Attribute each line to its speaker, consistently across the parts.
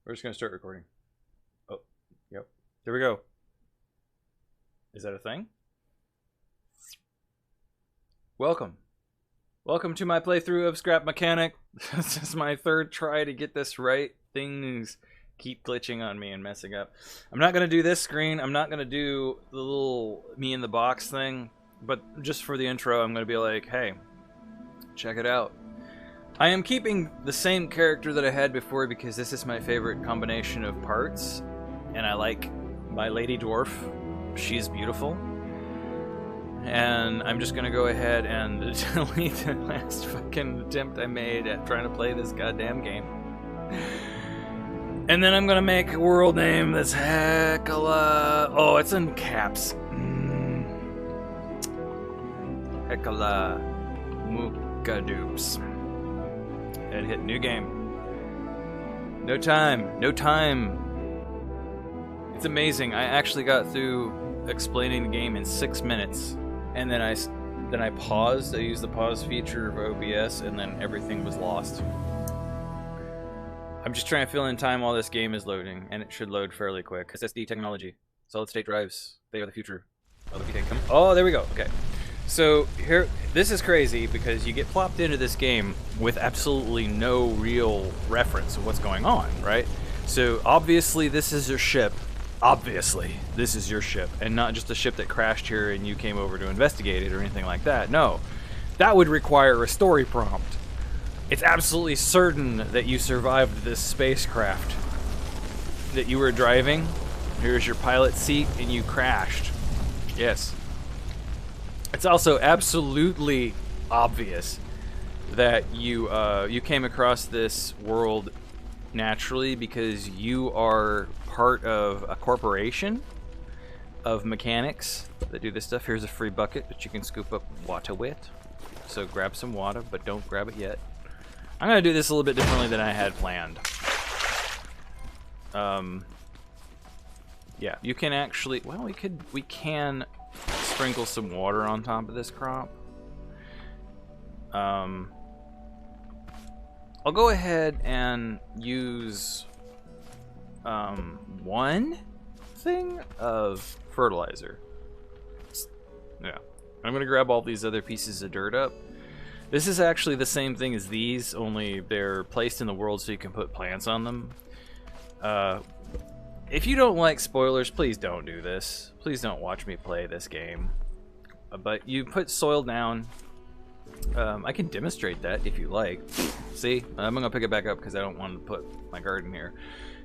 Speaker 1: We're just gonna start recording. Oh, yep. There we go. Is that a thing? Welcome. Welcome to my playthrough of Scrap Mechanic. This is my third try to get this right. Things keep glitching on me and messing up. I'm not gonna do this screen. I'm not gonna do the little me in the box thing. But just for the intro, I'm gonna be like, hey, check it out. I am keeping the same character that I had before because this is my favorite combination of parts, and I like my Lady Dwarf. She's beautiful. And I'm just gonna go ahead and delete the last fucking attempt I made at trying to play this goddamn game. And then I'm gonna make a world name that's Hekala. Oh, it's in caps. Hekala Mukadoops. And hit new game. No time. No time. It's amazing. I actually got through explaining the game in 6 minutes, and then I paused. I used the pause feature of OBS, and then everything was lost. I'm just trying to fill in time while this game is loading, and it should load fairly quick. SSD technology, solid state drives, they are the future. Oh, there we go. Okay. So here, this is crazy because you get plopped into this game with absolutely no real reference of what's going on, right? So obviously this is your ship. Obviously this is your ship, and not just a ship that crashed here and you came over to investigate it or anything like that. No, that would require a story prompt. It's absolutely certain that you survived this spacecraft that you were driving. Here's your pilot seat, and you crashed. Yes. It's also absolutely obvious that you came across this world naturally because you are part of a corporation of mechanics that do this stuff. Here's a free bucket that you can scoop up water with. So grab some water, but don't grab it yet. I'm gonna do this a little bit differently than I had planned. Yeah, you can actually, well, we can sprinkle some water on top of this crop. I'll go ahead and use one thing of fertilizer. Yeah, I'm gonna grab all these other pieces of dirt up. This is actually the same thing as these, only they're placed in the world so you can put plants on them. If you don't like spoilers, please don't do this. Please don't watch me play this game. But you put soil down. I can demonstrate that if you like. See, I'm gonna pick it back up because I don't want to put my garden here.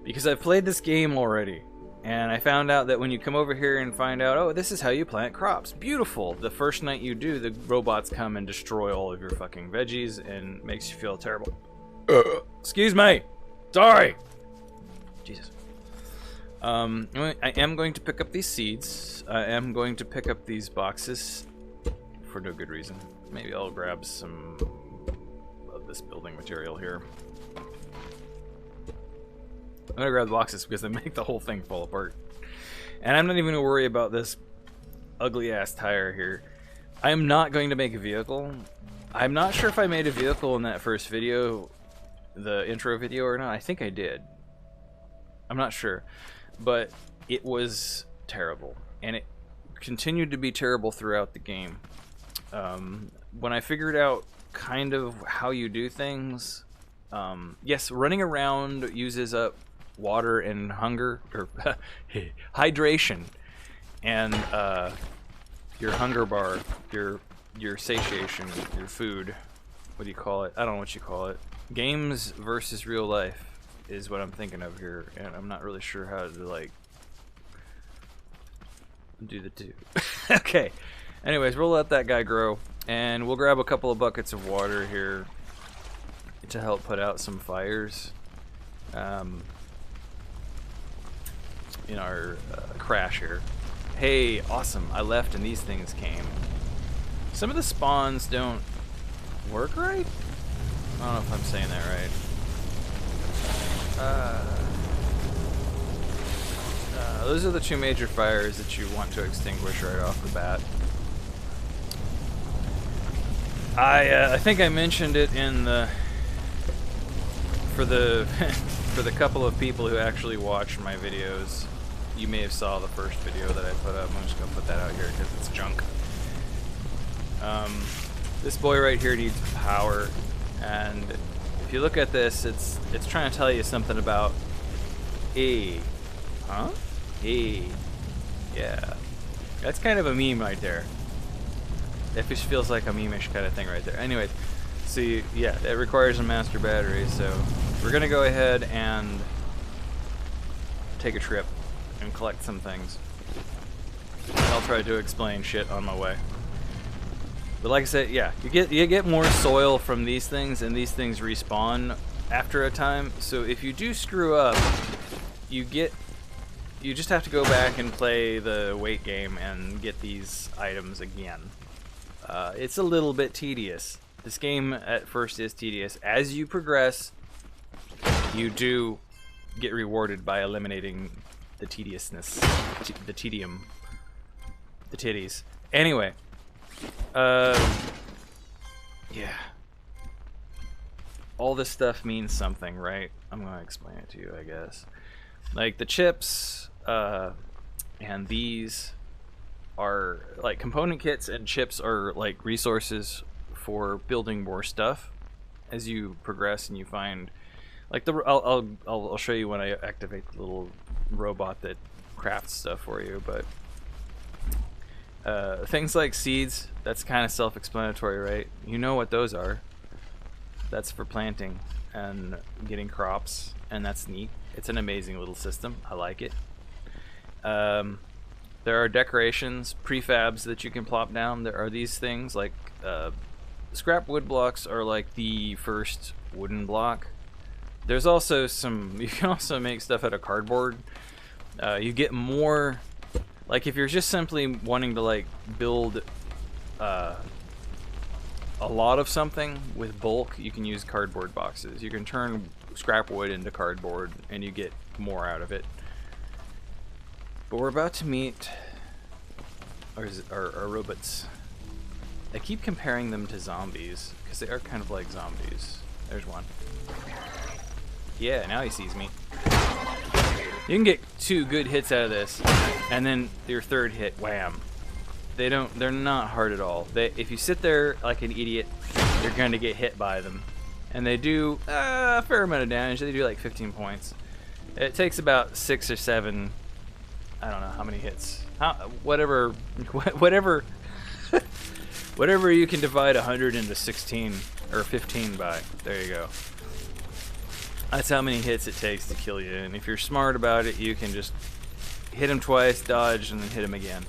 Speaker 1: Because I've played this game already. And I found out that when you come over here and find out, oh, this is how you plant crops. Beautiful. The first night you do, the robots come and destroy all of your fucking veggies and makes you feel terrible. Excuse me. Sorry. Jesus. I am going to pick up these seeds. I am going to pick up these boxes for no good reason. Maybe I'll grab some of this building material here. I'm gonna grab the boxes because they make the whole thing fall apart. And I'm not even gonna worry about this ugly ass tire here. I am not going to make a vehicle. I'm not sure if I made a vehicle in that first video, the intro video, or not. I think I did. I'm not sure. But it was terrible. And it continued to be terrible throughout the game. When I figured out kind of how you do things, yes, running around uses up water and hunger, or hydration, and your hunger bar, your satiation, your food. What do you call it? I don't know what you call it. Games versus real life is what I'm thinking of here, and I'm not really sure how to like do the two. Okay. Anyways, we'll let that guy grow, and we'll grab a couple of buckets of water here to help put out some fires in our crash here. Hey, awesome! I left and these things came. Some of the spawns don't work right. I don't know if I'm saying that right. Those are the two major fires that you want to extinguish right off the bat. I think I mentioned it in the for the for the couple of people who actually watch my videos, you may have saw the first video that I put up. I'm just gonna put that out here because it's junk. This boy right here needs power, and if you look at this, it's trying to tell you something about E. Huh? E. Yeah. That's kind of a meme right there. That just feels like a meme-ish kind of thing right there. Anyways, see, yeah, it requires a master battery, so we're gonna go ahead and take a trip and collect some things. I'll try to explain shit on my way. But like I said, yeah, you get more soil from these things, and these things respawn after a time. So if you do screw up, you just have to go back and play the wait game and get these items again. It's a little bit tedious. This game at first is tedious. As you progress, you do get rewarded by eliminating the tediousness, the tedium, the titties. Anyway, yeah. All this stuff means something, right? I'm gonna explain it to you, I guess. Like the chips, and these are like component kits, and chips are like resources for building more stuff as you progress and you find like I'll show you when I activate the little robot that crafts stuff for you, but things like seeds, that's kind of self-explanatory, right? You know what those are. That's for planting and getting crops, and that's neat. It's an amazing little system. I like it. There are decorations, prefabs that you can plop down. There are these things like scrap wood blocks are like the first wooden block. There's also some, you can also make stuff out of cardboard. You get more, like if you're just simply wanting to like build a lot of something with bulk, you can use cardboard boxes. You can turn scrap wood into cardboard and you get more out of it. But we're about to meet our robots. I keep comparing them to zombies because they are kind of like zombies. There's one. Yeah, now he sees me. You can get 2 good hits out of this, and then your third hit, wham. They're not hard at all. If you sit there like an idiot, you're going to get hit by them. And they do a fair amount of damage. They do like 15 points. It takes about 6 or 7, I don't know how many hits. Whatever you can divide 100 into 16 or 15 by. There you go. That's how many hits it takes to kill you. And if you're smart about it, you can just hit him twice, dodge, and then hit him again.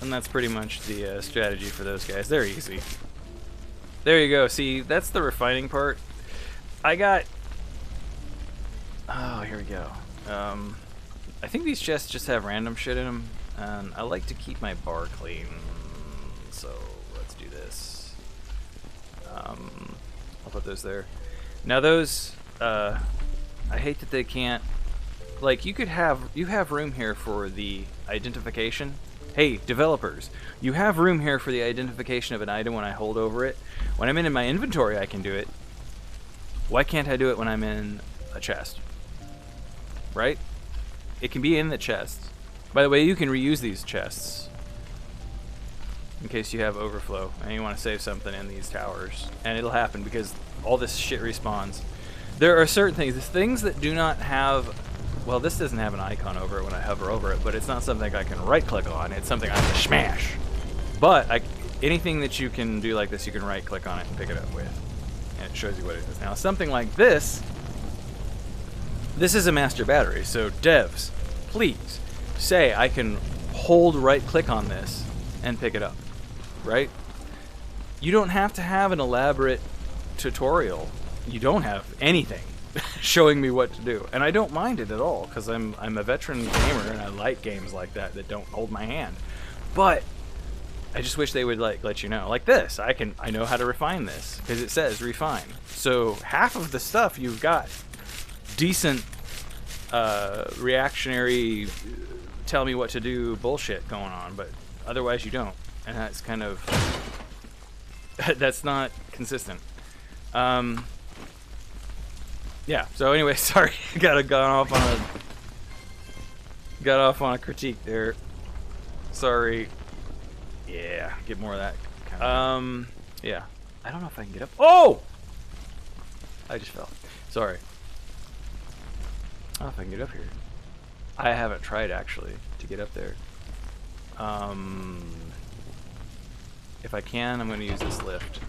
Speaker 1: And that's pretty much the strategy for those guys. They're easy. There you go. See, that's the refining part. I got... Oh, here we go. I think these chests just have random shit in them. And I like to keep my bar clean. So, let's do this. I'll put those there. Now those... I hate that they can't... Like, you have room here for the identification. Hey, developers, you have room here for the identification of an item when I hold over it. When I'm in my inventory, I can do it. Why can't I do it when I'm in a chest? Right? It can be in the chest. By the way, you can reuse these chests in case you have overflow and you want to save something in these towers. And it'll happen because all this shit respawns. There are certain things that do not have... Well, this doesn't have an icon over it when I hover over it, but it's not something I can right-click on. It's something I have to smash. But anything that you can do like this, you can right-click on it and pick it up with. And it shows you what it is. Now, something like this is a master battery. So, devs, please say I can hold right-click on this and pick it up. Right? You don't have to have an elaborate tutorial. You don't have anything showing me what to do, and I don't mind it at all because I'm a veteran gamer and I like games like that don't hold my hand. But I just wish they would like let you know, like this. I know how to refine this because it says refine. So half of the stuff you've got decent reactionary tell me what to do bullshit going on, but otherwise you don't, and that's kind of that's not consistent. Yeah. So anyway, sorry, got off on a critique there. Sorry. Yeah, get more of that. Yeah. I don't know if I can get up. Oh! I just fell. Sorry. I don't know if I can get up here. I haven't tried actually to get up there. If I can, I'm going to use this lift.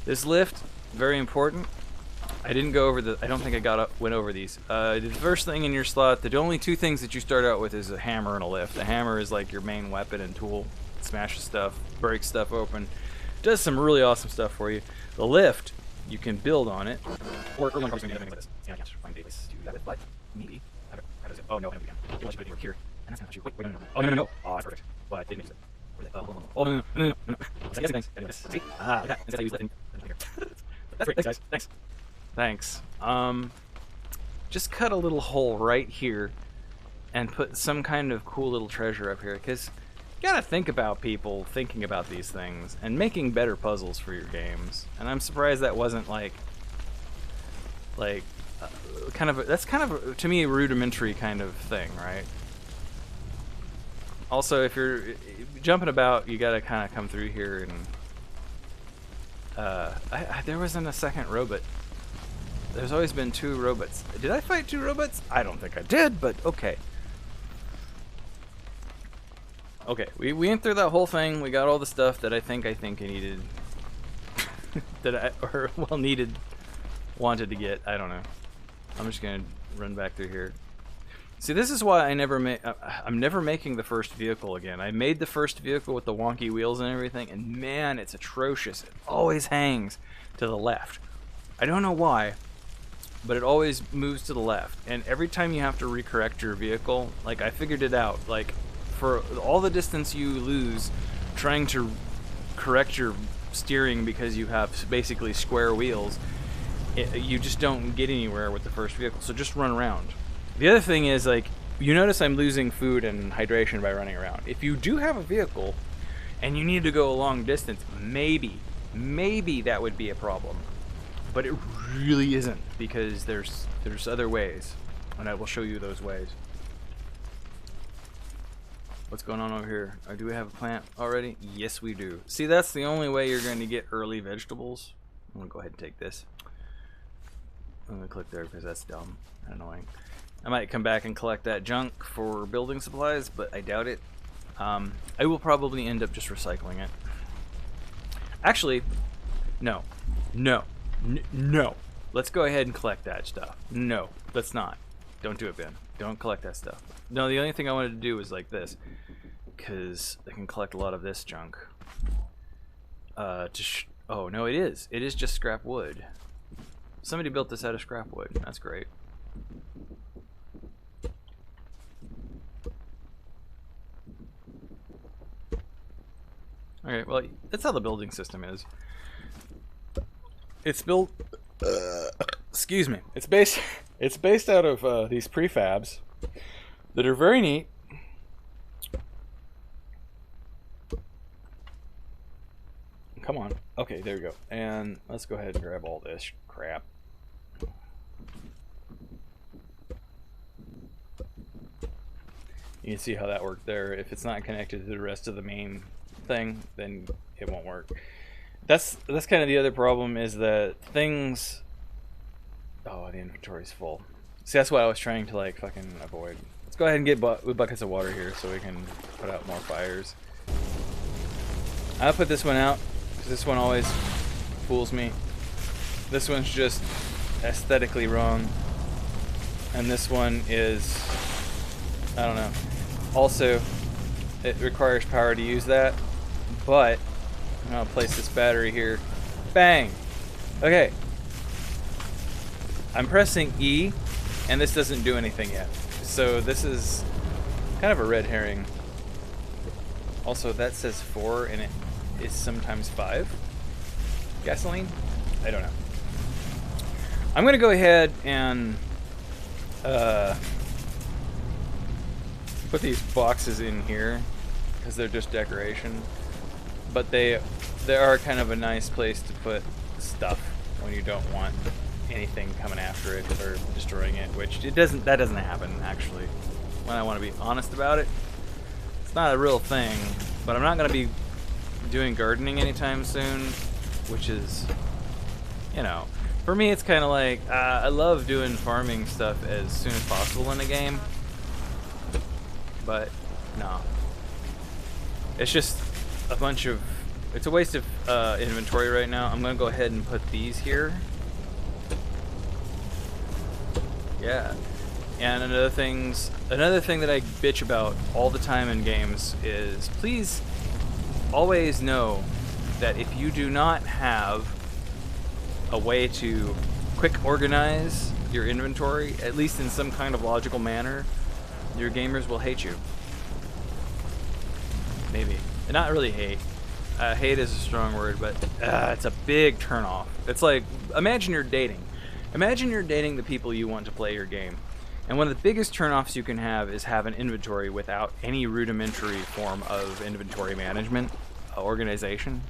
Speaker 1: This lift, very important. I didn't go over the. I don't think I went over these. The first thing in your slot, the only two things that you start out with is a hammer and a lift. The hammer is like your main weapon and tool. It smashes stuff, breaks stuff open, does some really awesome stuff for you. The lift, you can build on it. Or one person can do like this. Yeah, I can't find dates to do that with, but maybe. How does it? Oh no, I have it again. Unless you put it over here, and that's not you. Wait, no. Oh no. Oh, that's perfect. But it didn't make sense. Oh no. So yes, thanks. See? Like that. Instead I use that in here. That's great. Thanks, guys. Thanks. Thanks. Just cut a little hole right here and put some kind of cool little treasure up here, because you gotta think about people thinking about these things and making better puzzles for your games. And I'm surprised that wasn't that's kind of to me a rudimentary kind of thing, right? Also, if you're jumping about, you gotta kind of come through here and there wasn't a second robot. There's always been two robots. Did I fight two robots? I don't think I did, but okay. Okay, we went through that whole thing. We got all the stuff that I think I needed. Wanted to get. I don't know. I'm just gonna run back through here. See, this is why I'm never making the first vehicle again. I made the first vehicle with the wonky wheels and everything, and man, it's atrocious. It always hangs to the left. I don't know why, but it always moves to the left. And every time you have to recorrect your vehicle, like I figured it out, like for all the distance you lose trying to correct your steering because you have basically square wheels, you just don't get anywhere with the first vehicle. So just run around. The other thing is, like, you notice I'm losing food and hydration by running around. If you do have a vehicle and you need to go a long distance, maybe that would be a problem. But it really isn't, because there's other ways, and I will show you those ways. What's going on over here? Do we have a plant already? Yes, we do. See, that's the only way you're going to get early vegetables. I'm going to go ahead and take this. I'm going to click there because that's dumb and annoying. I might come back and collect that junk for building supplies, but I doubt it. I will probably end up just recycling it. Actually, no. Let's go ahead and collect that stuff. No, let's not. Don't do it, Ben. Don't collect that stuff. No, the only thing I wanted to do was like this, because I can collect a lot of this junk. Oh no, it is just scrap wood. Somebody built this out of scrap wood. That's great. Okay, well, that's how the building system is. It's built. Excuse me. It's based out of these prefabs that are very neat. Come on. Okay, there we go. And let's go ahead and grab all this crap. You can see how that worked there. If it's not connected to the rest of the main thing, then it won't work. That's kind of the other problem, is that things. Oh, the inventory's full. See, that's what I was trying to like fucking avoid. Let's go ahead and get buckets of water here so we can put out more fires. I'll put this one out because this one always fools me. This one's just aesthetically wrong, and this one is, I don't know. Also, it requires power to use that, but I'm gonna place this battery here. Bang! Okay. I'm pressing E, and this doesn't do anything yet. So this is kind of a red herring. Also, that says 4, and it is sometimes 5. Gasoline? I don't know. I'm gonna go ahead and put these boxes in here because they're just decoration, but they are kind of a nice place to put stuff when you don't want anything coming after it or destroying it, which that doesn't happen actually. When I want to be honest about it, it's not a real thing. But I'm not going to be doing gardening anytime soon, which is, you know, for me it's kind of like I love doing farming stuff as soon as possible in a game, but no, it's just a bunch of, it's a waste of inventory right now. I'm gonna go ahead and put these here. Yeah. And another thing that I bitch about all the time in games is, please always know that if you do not have a way to quick organize your inventory, at least in some kind of logical manner, your gamers will hate you. Maybe. Not really hate. Hate is a strong word, but it's a big turnoff. It's like, imagine you're dating. Imagine you're dating the people you want to play your game. And one of the biggest turnoffs you can have is have an inventory without any rudimentary form of inventory management, organization.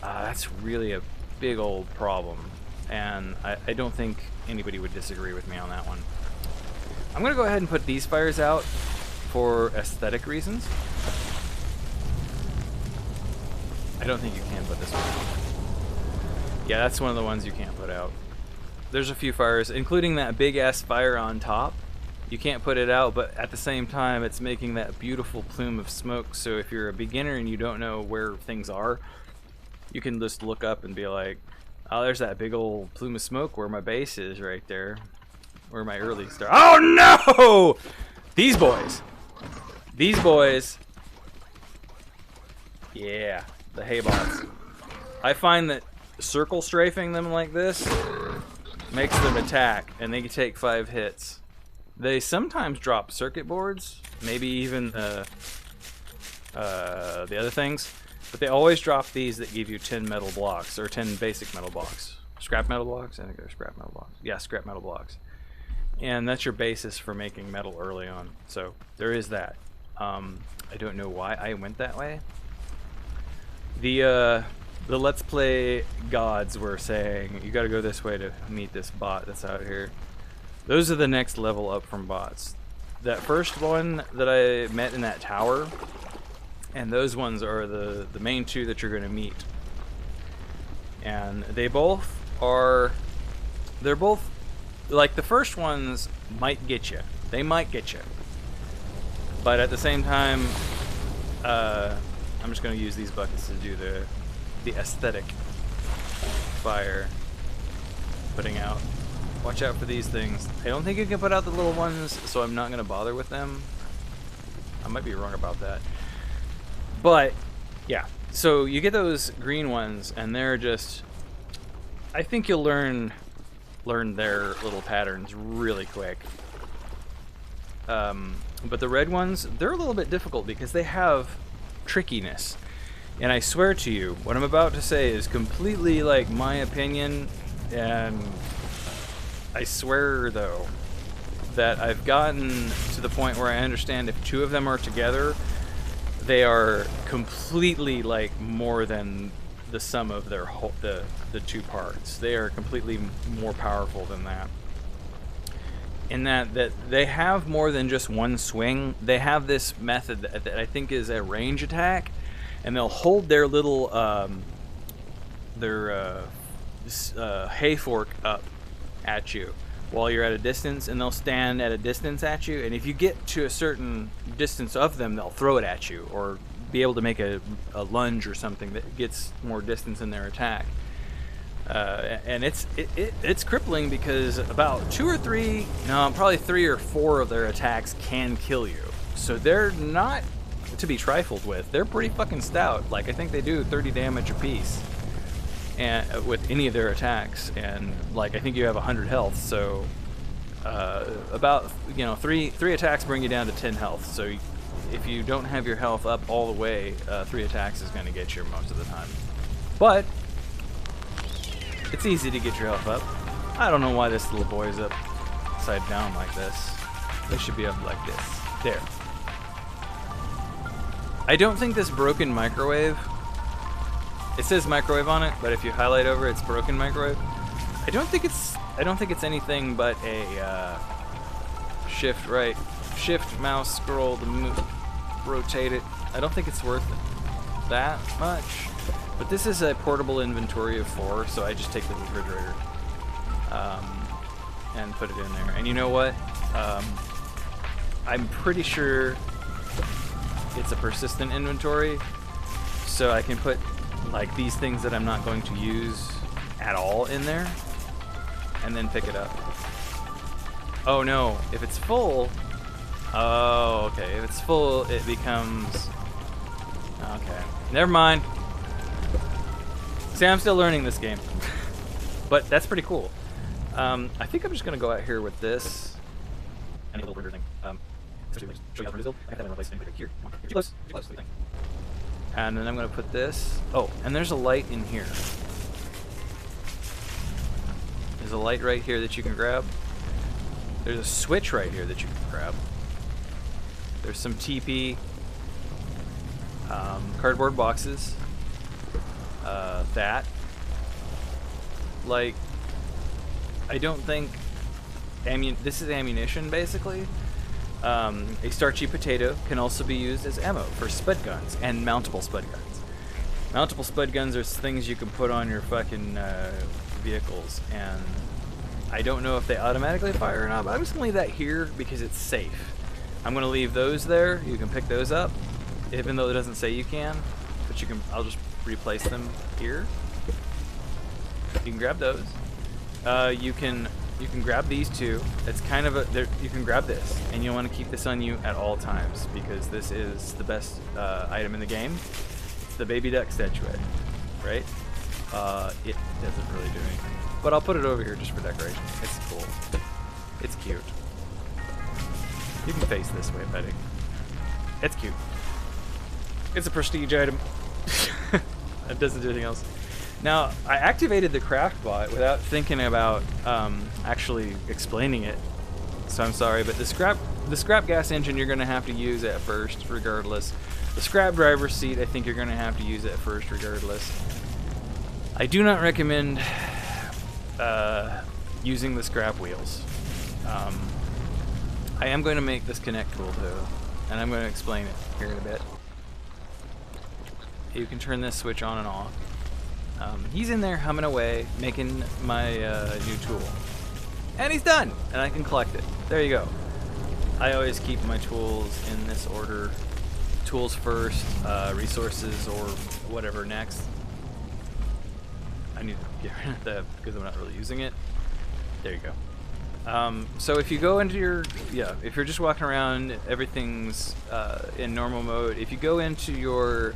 Speaker 1: That's really a big old problem. And I don't think anybody would disagree with me on that one. I'm going to go ahead and put these fires out for aesthetic reasons. I don't think you can put this one out. Yeah, that's one of the ones you can't put out. There's a few fires, including that big ass fire on top. You can't put it out, but at the same time it's making that beautiful plume of smoke, so if you're a beginner and you don't know where things are, you can just look up and be like, oh, there's that big old plume of smoke where my base is right there. Where my early start. Oh no! These boys. These boys. Yeah, the hay bots. I find that circle strafing them like this makes them attack, and they can take 5 hits. They sometimes drop circuit boards, maybe even the other things, but they always drop these that give you 10 metal blocks, or 10 basic metal blocks. Scrap metal blocks? I think they're scrap metal blocks. Yeah, scrap metal blocks. And that's your basis for making metal early on. So there is that. I don't know why I went that way. The Let's Play gods were saying, you gotta go this way to meet this bot that's out here. Those are the next level up from bots. That first one that I met in that tower, and those ones are the main two that you're gonna meet. And they both are, they're both, like the first ones might get you. They might get you. But at the same time, I'm just gonna use these buckets to do the aesthetic fire putting out. Watch out for these things. I don't think you can put out the little ones, so I'm not gonna bother with them. I might be wrong about that. But yeah, so you get those green ones and they're just, I think you'll learn their little patterns really quick. But the red ones, they're a little bit difficult because they have trickiness. And I swear to you, what I'm about to say is completely like my opinion, and I swear though that I've gotten to the point where I understand if 2 of them are together, they are completely like more than the sum of their whole, the 2 parts. They are completely more powerful than that. In that they have more than just one swing. They have this method that I think is a range attack, and they'll hold their little hay fork up at you while you're at a distance, and they'll stand at a distance at you, and if you get to a certain distance of them, they'll throw it at you or be able to make a lunge or something that gets more distance in their attack. And it's crippling because about 2 or 3, no, probably 3 or 4 of their attacks can kill you. So they're not to be trifled with. They're pretty fucking stout. Like, I think they do 30 damage a piece, and with any of their attacks. And like, I think you have 100 health. So about, you know, three attacks bring you down to 10 health. So if you don't have your health up all the way, 3 attacks is going to get you most of the time. But it's easy to get your health up. I don't know why this little boy is upside down like this. They should be up like this. There. I don't think this broken microwave, it says microwave on it, but if you highlight over it's broken microwave. I don't think it's I don't think it's anything but a shift mouse scroll to rotate it. I don't think it's worth that much. But this is a portable inventory of 4, so I just take the refrigerator and put it in there. And you know what? I'm pretty sure it's a persistent inventory, so I can put like these things that I'm not going to use at all in there and then pick it up. Oh no, if it's full, oh okay, if it's full it becomes, okay, never mind. See, I'm still learning this game. But that's pretty cool. I think I'm just gonna go out here with this and a little weirder thing. Show you how to build. I have that in place here. Close, thing. And then I'm gonna put this. Oh, and there's a light in here. There's a light right here that you can grab. There's a switch right here that you can grab. There's some TP, cardboard boxes. That. Like, I don't think this is ammunition basically. A starchy potato can also be used as ammo for spud guns and mountable spud guns. Mountable spud guns are things you can put on your fucking vehicles, and I don't know if they automatically fire or not, but I'm just gonna leave that here because it's safe. I'm gonna leave those there. You can pick those up, even though it doesn't say you can, but you can. I'll just replace them here. You can grab those. You can grab these two. It's kind of a, you can grab this, and you want to keep this on you at all times because this is the best item in the game. It's the baby duck statuette, right? It doesn't really do anything, but I'll put it over here just for decoration. It's cool. It's cute. You can face this way, Betty. It's cute. It's a prestige item. It doesn't do anything else. Now, I activated the craft bot without thinking about actually explaining it, so I'm sorry, but the scrap gas engine you're going to have to use at first regardless. The scrap driver's seat, I think you're going to have to use at first regardless. I do not recommend using the scrap wheels. I am going to make this connect tool though, and I'm going to explain it here in a bit. You can turn this switch on and off. He's in there humming away, making my new tool. And he's done! And I can collect it. There you go. I always keep my tools in this order. Tools first, resources or whatever next. I need to get rid of that because I'm not really using it. There you go. So if you go into your, if you're just walking around, everything's in normal mode. If you go into your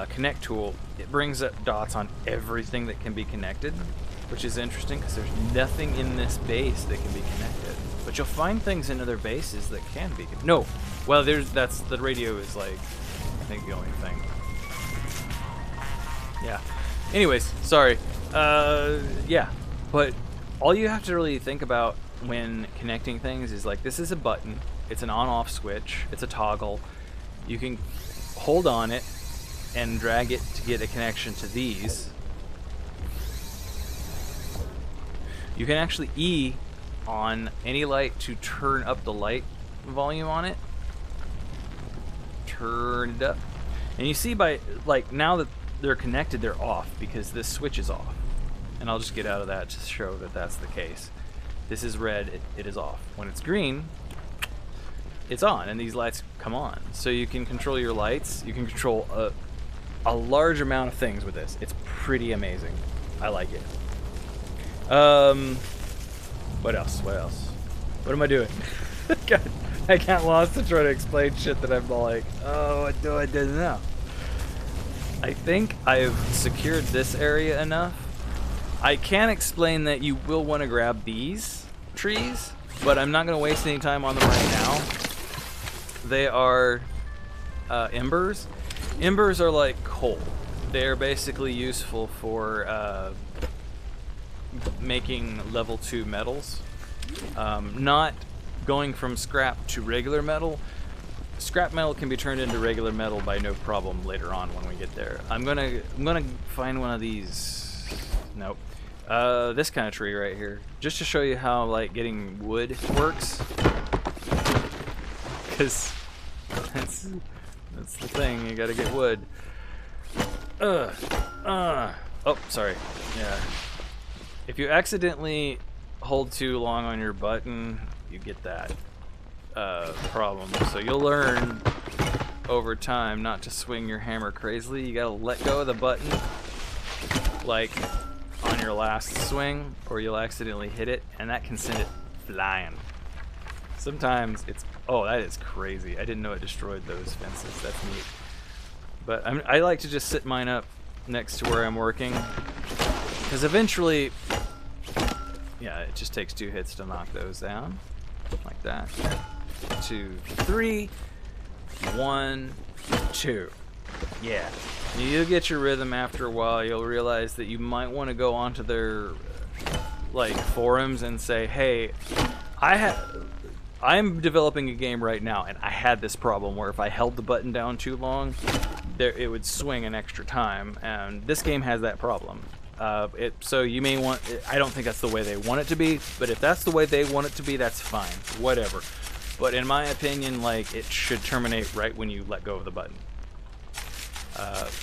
Speaker 1: connect tool, it brings up dots on everything that can be connected, which is interesting because there's nothing in this base that can be connected. But you'll find things in other bases that can be. No, well, that's the radio is like, I think the only thing. Yeah. Anyways, sorry. Yeah, but all you have to really think about when connecting things is like this is a button. It's an on-off switch. It's a toggle. You can hold on it and drag it to get a connection to these. You can actually E on any light to turn up the light volume on it. Turn it up. And you see by, like, now that they're connected, they're off because this switch is off. And I'll just get out of that to show that that's the case. This is red, it is off. When it's green, it's on, and these lights come on. So you can control your lights. You can control a large amount of things with this. It's pretty amazing. I like it. What else? What am I doing? God, I got lost to try to explain shit that I'm like, oh, what do I do now? I think I've secured this area enough. I can explain that you will want to grab these trees, but I'm not going to waste any time on them right now. They are embers. Embers are like coal. They're basically useful for making level 2 metals. Not going from scrap to regular metal. Scrap metal can be turned into regular metal by no problem later on when we get there. I'm gonna find one of these. Nope. This kind of tree right here, just to show you how like getting wood works, because that's the thing. You gotta get wood. Oh, sorry. Yeah. If you accidentally hold too long on your button, you get that problem. So you'll learn over time not to swing your hammer crazily. You gotta let go of the button, like on your last swing, or you'll accidentally hit it, and that can send it flying. Sometimes it's, oh, that is crazy. I didn't know it destroyed those fences. That's neat. But I like to just sit mine up next to where I'm working, because eventually, yeah, it just takes 2 hits to knock those down, like that. 2, 3, 1, 2. Yeah, you'll get your rhythm after a while. You'll realize that you might want to go onto their like forums and say, hey, I'm developing a game right now, and I had this problem where if I held the button down too long, it would swing an extra time, and this game has that problem. So you may want, I don't think that's the way they want it to be, but if that's the way they want it to be, that's fine, whatever. But in my opinion, like, it should terminate right when you let go of the button.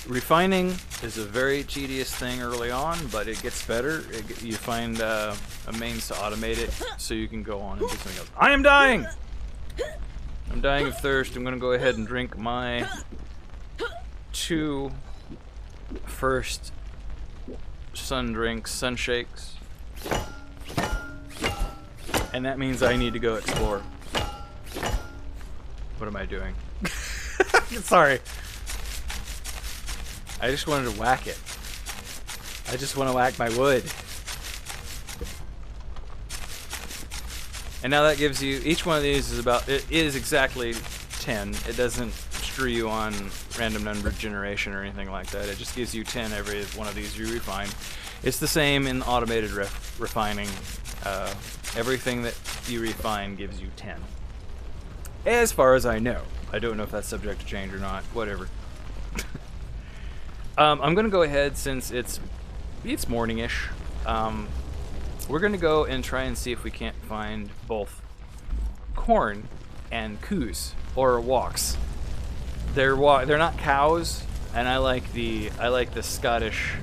Speaker 1: Refining is a very tedious thing early on, but it gets better. You find a means to automate it so you can go on and do something else. I am dying! I'm dying of thirst. I'm going to go ahead and drink my 2 first sun drinks, sun shakes. And that means I need to go explore. What am I doing? Sorry. I just wanted to whack it. I just want to whack my wood. And now that gives you, each one of these is about, it is exactly 10. It doesn't screw you on random number generation or anything like that. It just gives you 10 every one of these you refine. It's the same in automated refining. Everything that you refine gives you 10. As far as I know. I don't know if that's subject to change or not. Whatever. I'm gonna go ahead, since it's morning-ish. We're gonna go and try and see if we can't find both corn and coos, or walks. They're not cows, and I like the Scottish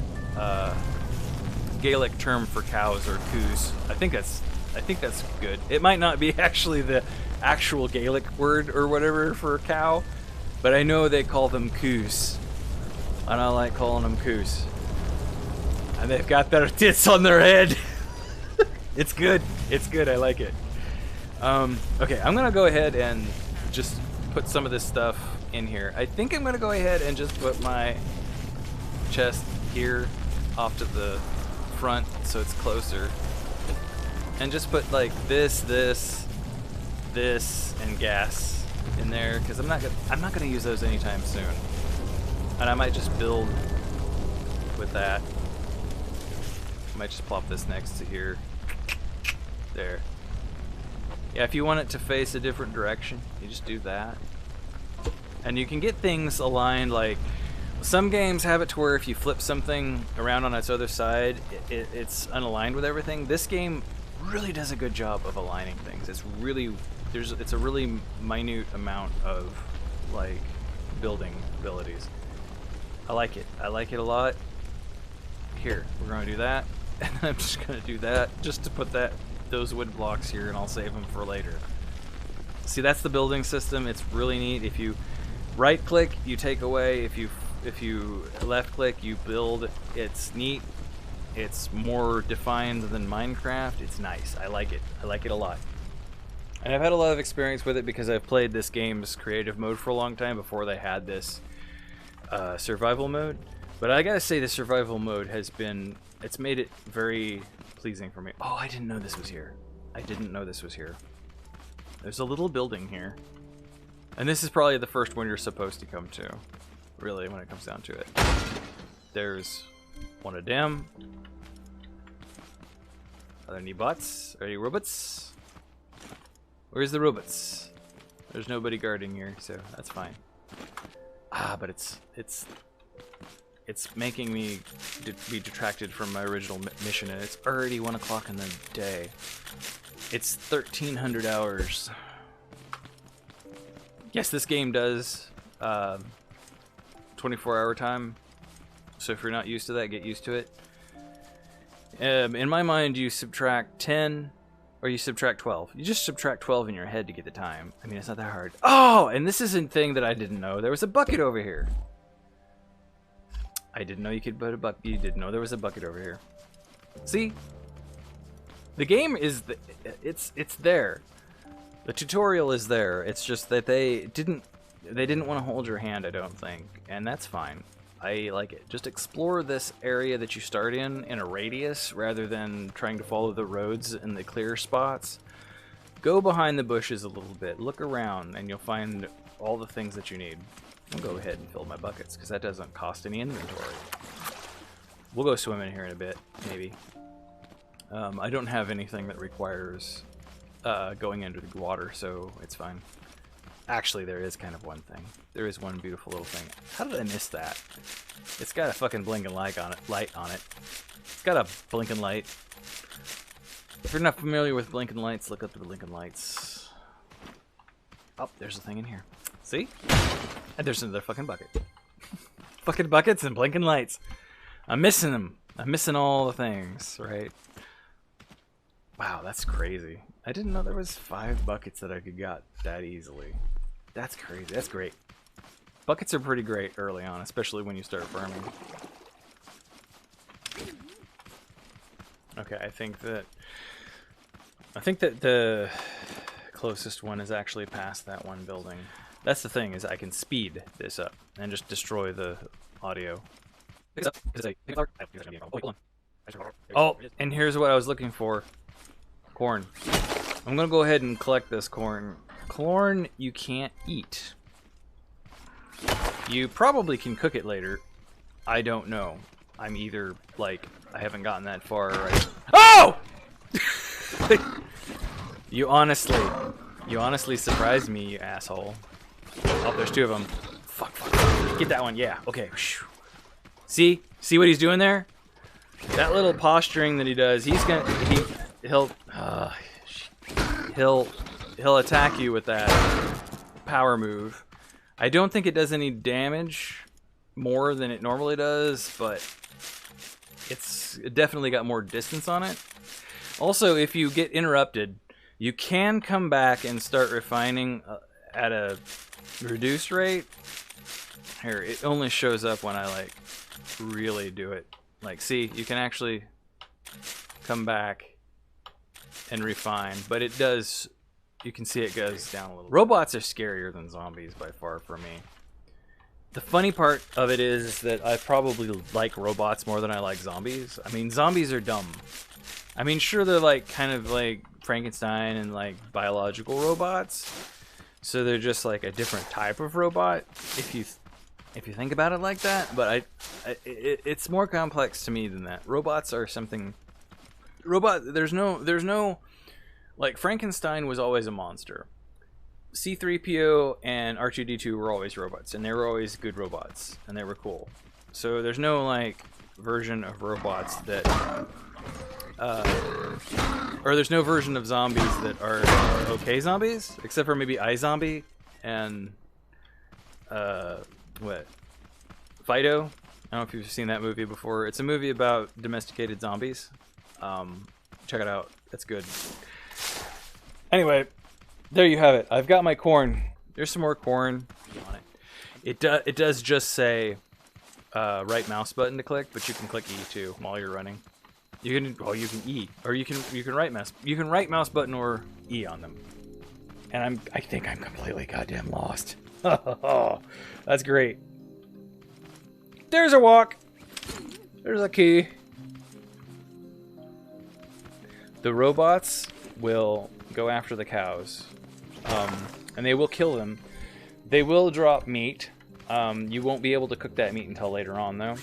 Speaker 1: Gaelic term for cows, or coos. I think that's good. It might not be actually the actual Gaelic word or whatever for cow, but I know they call them coos. And I like calling them coos. And they've got their tits on their head. It's good. It's good. I like it. Okay, I'm going to go ahead and just put some of this stuff in here. I think I'm going to go ahead and just put my chest here off to the front so it's closer. And just put like this, and gas in there, because I'm not going to use those anytime soon. And I might just build with that. I might just plop this next to here. There. Yeah, if you want it to face a different direction, you just do that. And you can get things aligned, like some games have it to where if you flip something around on its other side, it's unaligned with everything. This game really does a good job of aligning things. It's a really minute amount of like building abilities. I like it. I like it a lot. Here, we're going to do that. And I'm just going to do that just to put those wood blocks here, and I'll save them for later. See, that's the building system. It's really neat. If you right click, you take away. If you left click, you build. It's neat. It's more defined than Minecraft. It's nice. I like it. I like it a lot. And I've had a lot of experience with it because I've played this game's creative mode for a long time before they had this survival mode. But I gotta say, the survival mode it's made it very pleasing for me. Oh, I didn't know this was here. I didn't know this was here. There's a little building here. And this is probably the first one you're supposed to come to, really, when it comes down to it. There's one of them. Are there any bots? Are there any robots? Where's the robots? There's nobody guarding here, so that's fine. Ah, but it's it's making me be detracted from my original mission, and it's already 1 o'clock in the day. It's 1,300 hours. Yes, this game does 24-hour time, so if you're not used to that, get used to it. In my mind, you subtract 10, or you subtract 12. You just subtract 12 in your head to get the time. I mean, it's not that hard. Oh, and this is a thing that I didn't know. There was a bucket over here. I didn't know you could put a bucket. You didn't know there was a bucket over here. See? The game is it's there. The tutorial is there. It's just that they didn't want to hold your hand, I don't think, and that's fine. I like it. Just explore this area that you start in a radius rather than trying to follow the roads in the clear spots. Go behind the bushes a little bit. Look around and you'll find all the things that you need. I'll go ahead and fill my buckets because that doesn't cost any inventory. We'll go swimming here in a bit, maybe. I don't have anything that requires going into the water, so it's fine. Actually, there is kind of one thing. There is one beautiful little thing. How did I miss that? It's got a fucking blinking light on it. It's got a blinking light. If you're not familiar with blinking lights, look up the blinking lights. Oh, there's a thing in here. See? And there's another fucking bucket. Fucking buckets and blinking lights. I'm missing them. I'm missing all the things, right? Wow, that's crazy. I didn't know there was 5 buckets that I could got that easily. That's crazy. That's great. Buckets are pretty great early on, especially when you start farming. Okay, I think that the closest one is actually past that one building. That's the thing, is I can speed this up and just destroy the audio. Oh, and here's what I was looking for. Corn. I'm gonna go ahead and collect this corn. Corn you can't eat. You probably can cook it later. I don't know. I'm either, like, I haven't gotten that far, right? Oh! You honestly surprised me, you asshole. Oh, there's 2 of them. Fuck. Get that one, yeah, okay. See what he's doing there? That little posturing that he does, he'll attack you with that power move. I don't think it does any damage more than it normally does, but it definitely got more distance on it. Also, if you get interrupted, you can come back and start refining at a reduced rate. Here, it only shows up when I like really do it. Like, see, you can actually come back and refine, but it does, you can see it goes down a little. Robots are scarier than zombies by far for me. The funny part of it is that I probably like robots more than I like zombies. I mean, zombies are dumb. I mean, sure, they're like kind of like Frankenstein and like biological robots, so they're just like a different type of robot if you think about it like that. But it's more complex to me than that. Robots are something. There's no like, Frankenstein was always a monster. C-3PO and R2-D2 were always robots, and they were always good robots, and they were cool. So there's no like version of robots that or there's no version of zombies that are okay zombies, except for maybe iZombie and what? Fido? I don't know if you've seen that movie before. It's a movie about domesticated zombies. Check it out. It's good. Anyway, there you have it. I've got my corn. There's some more corn on it. It does just say right mouse button to click, but you can click E too while you're running. You can E, or you can right mouse button or E on them. And I think I'm completely goddamn lost. That's great. There's a walk. There's a key. The robots will go after the cows, and they will kill them. They will drop meat. You won't be able to cook that meat until later on, though.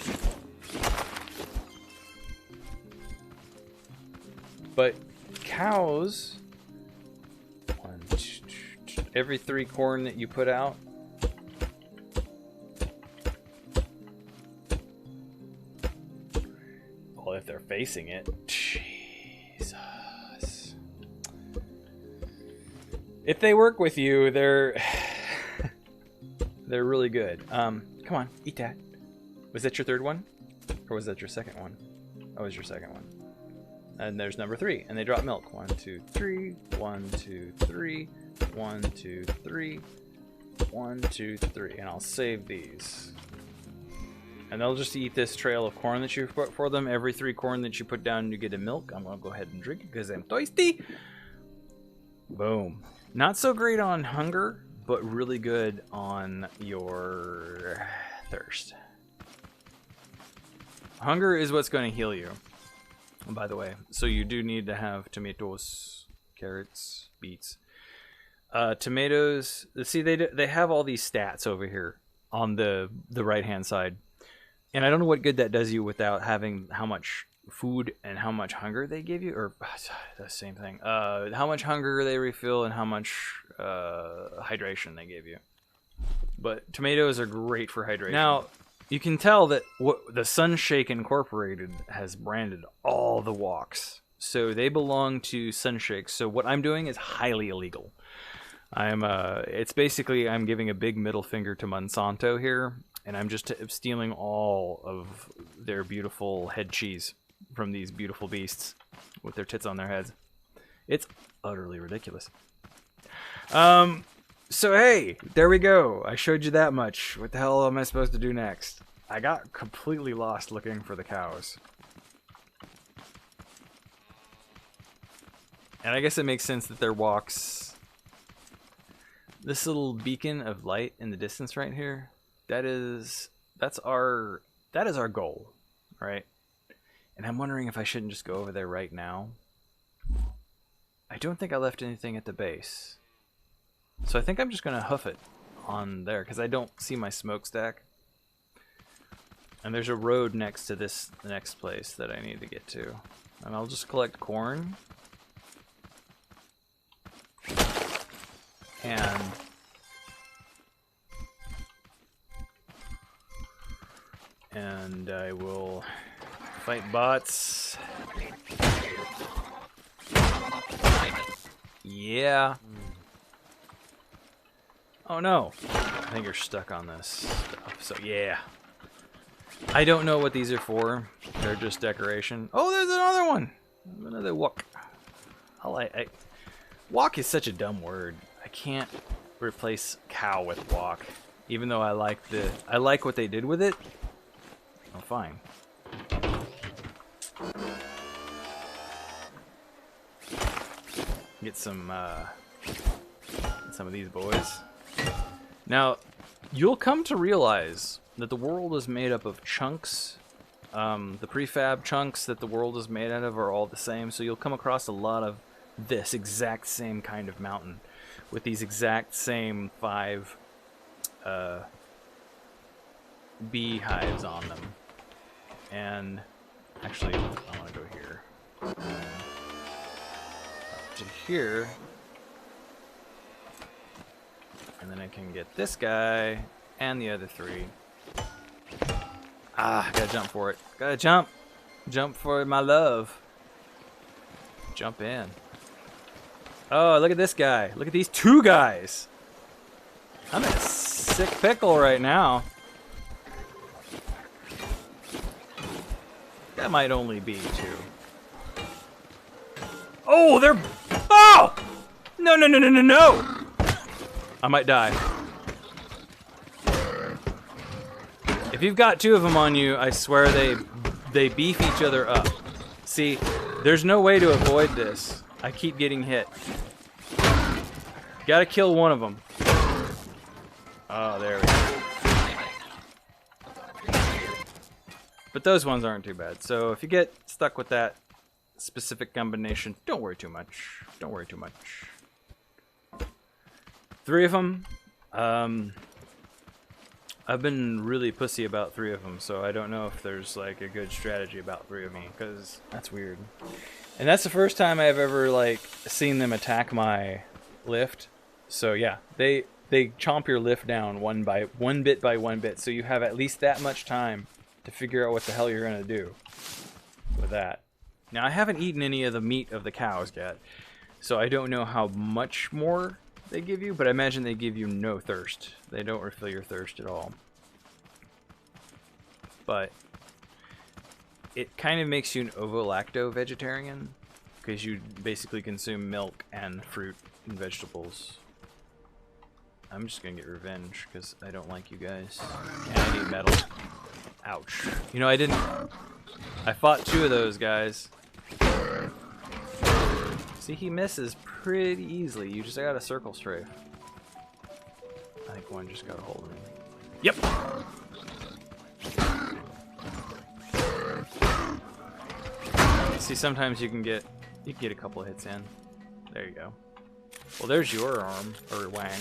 Speaker 1: But cows, every 3 corn that you put out, facing it. Jesus. If they work with you, they're they're really good. Come on, eat that. Was that your third one? Or was that your second one? Oh, it was your second one. And there's number 3, and they drop milk. 1, 2, 3. 1, 2, 3. 1, 2, 3. 1, 2, 3. And I'll save these. And they'll just eat this trail of corn that you put for them. Every 3 corn that you put down, you get a milk. I'm gonna go ahead and drink it because I'm thirsty. Boom. Not so great on hunger, but really good on your thirst. Hunger is what's going to heal you, by the way. So you do need to have tomatoes, carrots, beets. Tomatoes, see, they have all these stats over here on the right-hand side. And I don't know what good that does you without having how much food and how much hunger they give you. Or, the same thing. How much hunger they refill and how much hydration they give you. But tomatoes are great for hydration. Now, you can tell that the Sunshake Incorporated has branded all the walks. So they belong to Sunshake. So what I'm doing is highly illegal. It's basically I'm giving a big middle finger to Monsanto here, and I'm just stealing all of their beautiful head cheese from these beautiful beasts with their tits on their heads. It's utterly ridiculous. So hey, there we go. I showed you that much. What the hell am I supposed to do next? I got completely lost looking for the cows. And I guess it makes sense that their walks... This little beacon of light in the distance right here, that is our goal, right? And I'm wondering if I shouldn't just go over there right now. I don't think I left anything at the base. So I think I'm just going to hoof it on there because I don't see my smokestack. And there's a road next to this next place that I need to get to. And I'll just collect corn. And I will fight bots. Yeah. Oh no. I think you're stuck on this stuff. So yeah. I don't know what these are for. They're just decoration. Oh, there's another one. Another walk. Walk is such a dumb word. I can't replace cow with walk. Even though I like what they did with it. Oh, fine. Get some of these boys. Now, you'll come to realize that the world is made up of chunks. The prefab chunks that the world is made out of are all the same, so you'll come across a lot of this exact same kind of mountain with these exact same 5 beehives on them. And actually, I want to go here. Up to here. And then I can get this guy and the other 3. Ah, gotta jump for it. Gotta jump. Jump for my love. Jump in. Oh, look at this guy. Look at these 2 guys. I'm in a sick pickle right now. That might only be 2. Oh, they're... Oh! No, no, no, no, no, no! I might die. If you've got 2 of them on you, I swear they beef each other up. See, there's no way to avoid this. I keep getting hit. Gotta kill one of them. Oh, there we go. But those ones aren't too bad. So if you get stuck with that specific combination, don't worry too much. Don't worry too much. 3 of them. I've been really pussy about 3 of them, so I don't know if there's like a good strategy about 3 of me, because that's weird. And that's the first time I've ever like seen them attack my lift. So yeah, they chomp your lift down one bit by one bit, so you have at least that much time to figure out what the hell you're gonna do with that. Now, I haven't eaten any of the meat of the cows yet, so I don't know how much more they give you, but I imagine they give you no thirst. They don't refill your thirst at all. But it kind of makes you an ovo-lacto vegetarian, because you basically consume milk and fruit and vegetables. I'm just gonna get revenge, because I don't like you guys. And I need metal. Ouch. You know, I fought 2 of those guys. See, he misses pretty easily. You just got a circle strafe. I think one just got a hold of me. Yep! See, sometimes you can get a couple of hits in. There you go. Well, there's your arm, or wang.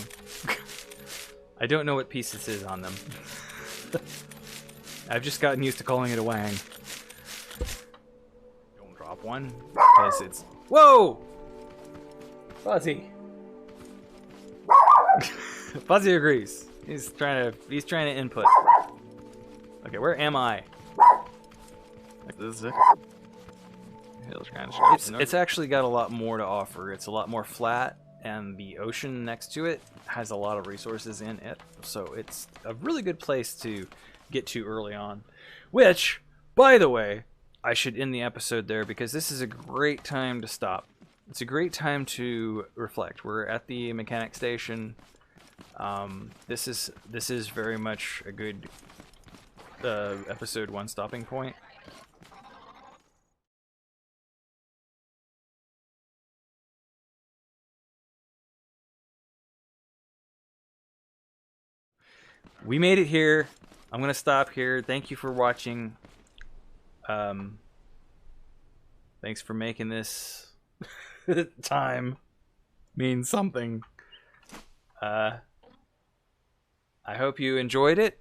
Speaker 1: I don't know what piece this is on them. I've just gotten used to calling it a wang. Don't drop one, because it's... Whoa! Fuzzy. Fuzzy agrees. He's trying to input. Okay, where am I? Like this is it's actually got a lot more to offer. It's a lot more flat, and the ocean next to it has a lot of resources in it. So it's a really good place to get to early on. Which, by the way, I should end the episode there, because this is a great time to stop. It's a great time to reflect. We're at the mechanic station. This is very much a good episode 1 stopping point. We made it here. I'm gonna stop here. Thank you for watching. Thanks for making this time mean something. I hope you enjoyed it.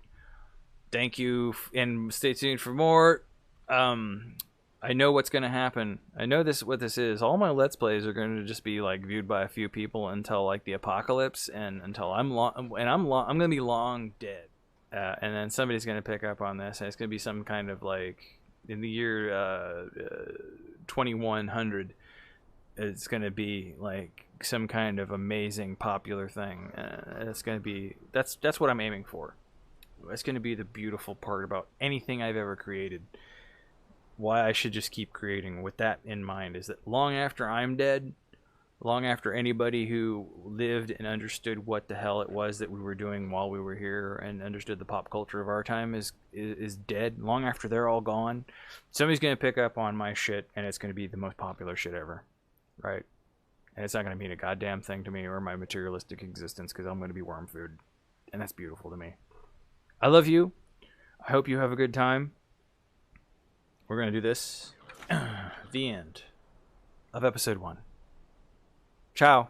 Speaker 1: Thank you, and stay tuned for more. I know what's gonna happen. I know what this is. All my Let's Plays are gonna just be like viewed by a few people until like the apocalypse, and until I'm gonna be long dead. And then somebody's gonna pick up on this, and it's gonna be some kind of like in the year 2100. It's gonna be like some kind of amazing popular thing. It's gonna be that's what I'm aiming for. That's gonna be the beautiful part about anything I've ever created. Why I should just keep creating with that in mind is that long after I'm dead, long after anybody who lived and understood what the hell it was that we were doing while we were here and understood the pop culture of our time is dead, long after they're all gone, somebody's going to pick up on my shit, and it's going to be the most popular shit ever, right? And it's not going to mean a goddamn thing to me or my materialistic existence, because I'm going to be worm food, and that's beautiful to me. I love you. I hope you have a good time. We're going to do this. The end of episode 1. Ciao.